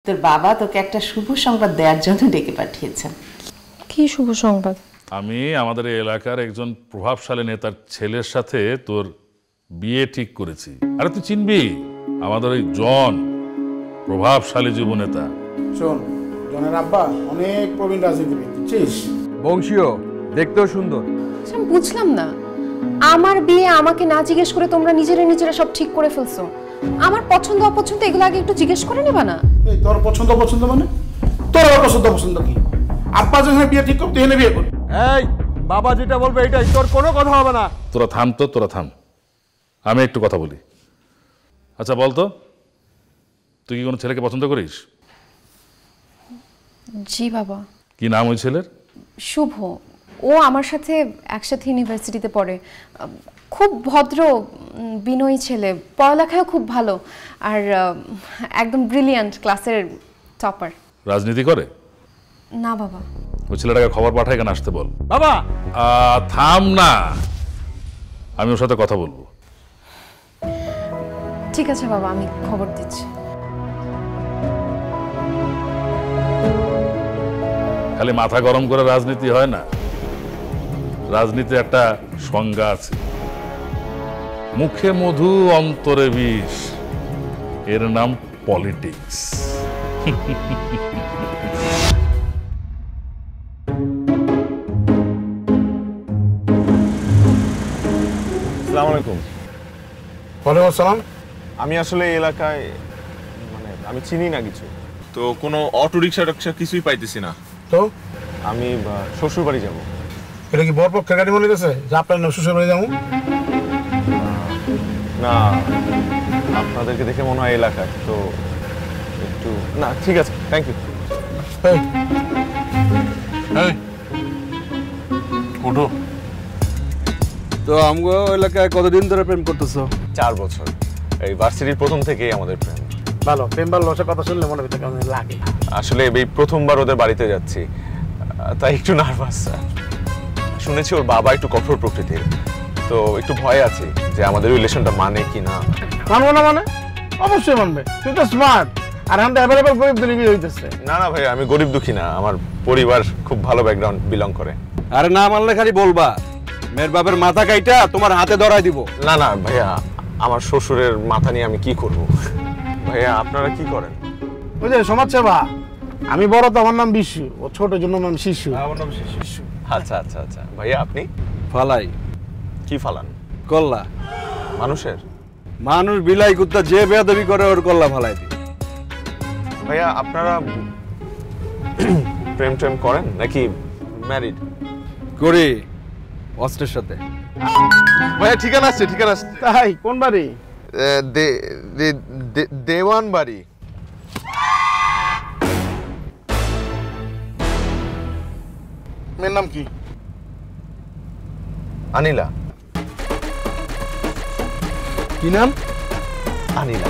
তোর বাবা তোকে একটা শুভ সংবাদ দেওয়ার জন্য ডেকে পাঠিয়েছেন। কি শুভ সংবাদ? আমি আমাদের এই এলাকার একজন প্রভাবশালী নেতার ছেলের সাথে তোর বিয়ে ঠিক করেছি। আরে তুই চিনবি আমাদের ওই জন, প্রভাবশালী যুব নেতা। শোন, জনের আব্বা অনেক প্রবীণ রাজনীতিবিদ, বুঝছিস? বংশীয়, দেখতেও সুন্দর। আমি বুঝলাম না, আমার বিয়ে আমাকে না জিজ্ঞেস করে তোমরা নিজেরা সব ঠিক করে ফেলছো। আমার পছন্দ অপছন্দ এগুলো আগে একটু জিজ্ঞেস করে নেবা না? এই তোর পছন্দ মানে তোর আবার পছন্দ কি? আব্বা যেখানে বিয়ে ঠিক করতে এনে বিয়ে কর। এই বাবা যেটা বলবে এটাই, তোর কোনো কথা হবে না। তোরা থাম। আমি একটু কথা বলি। আচ্ছা বলতো, তুই কি কোনো ছেলেকে পছন্দ করিস? জি বাবা। কি নাম ওই ছেলের? শুভ। ও আমার সাথে একসাথে ইউনিভার্সিটিতে পড়ে। খুব ভদ্র, বিনয়ী ছেলে, পড়ালেখাও খুব ভালো, আর একদম ব্রিলিয়ান্ট, ক্লাসের টপার। রাজনীতি করে? না বাবা। ওই ছেলেটাকে খবর পাঠায়, কেন আসতে বল। বাবা থাম না, আমি ওর সাথে কথা বলবো। ঠিক আছে বাবা, আমি খবর দিচ্ছি। খালি মাথা গরম করে রাজনীতি হয় না, রাজনীতি একটা সংজ্ঞা আছে। মুখে মধু অন্তরে বিষ, এর নাম পলিটিক্স। আসসালামু আলাইকুম। ওয়ালাইকুম আসসালাম। আমি আসলে এই এলাকায় আমি চিনি না কিছু, তো কোনো অটো রিক্সা কিছুই পাইতেছি না। তো আমি শ্বশুর বাড়ি যাবো। এটা কি বরপক্ষের গাড়ি মনে গেছে যে আপনার নাম শ্বশুর বাড়ি যাবো? না, আপনাদেরকে দেখে মনে হয় এলাকায়, তো একটু না, ঠিক আছে, থ্যাংক ইউ। উঠো। তো আমগো এলাকায় কতদিন ধরে প্রেম করতেছো? 4 বছর, এই ভার্সিটির প্রথম থেকেই আমাদের প্রেম। ভালো, প্রেম ভালোবাসার কথা শুনলে মনে ভিতরে কেমন লাগে। আসলে এই প্রথমবার ওদের বাড়িতে যাচ্ছি, তাই একটু নার্ভাস। শুনেছি ওর বাবা একটু কঠোর প্রকৃতির, তো একটু ভয় আছে যে আমাদের রিলেশনটা মানে কি না। মানবো না মানে? অবশ্যই মানবে, তুই তো স্মার্ট। আর আমি অ্যাভেলেবল গরিব দুর্নীতি হইতেছে। না ভাই, আমি গরিব দুঃখী না, আমার পরিবার খুব ভালো ব্যাকগ্রাউন্ড বিলং করে। আরে না মানলে খালি বলবা, মেয়ের বাপের মাথা কাইটা তোমার হাতে ধরাই দিব। না ভাইয়া, আমার শ্বশুরের মাথা নিয়ে আমি কি করব? ভাইয়া আপনারা কি করেন? ওই যে সমাজসেবা। আমি বড় তো, আমার নাম বিশু, ও ছোট জন্য নাম শিশু। আমার নাম শিশু। আচ্ছা। ভাইয়া আপনি ফালাই কি ফালান? কল্লা। মানুষের? মানুষ বিলাই কুত্তা যে বেয়াদবি করে ওর কল্লা ফালাই দি। ভাইয়া আপনারা প্রেম করেন নাকি ম্যারিড? করি, অস্ত্রের সাথে। ভাইয়া ঠিকানা আছে। তাই কোন বাড়ি? দেওয়ান বাড়ি। মেয়ের নাম কি? আনিলা। কি নাম? আনিলা।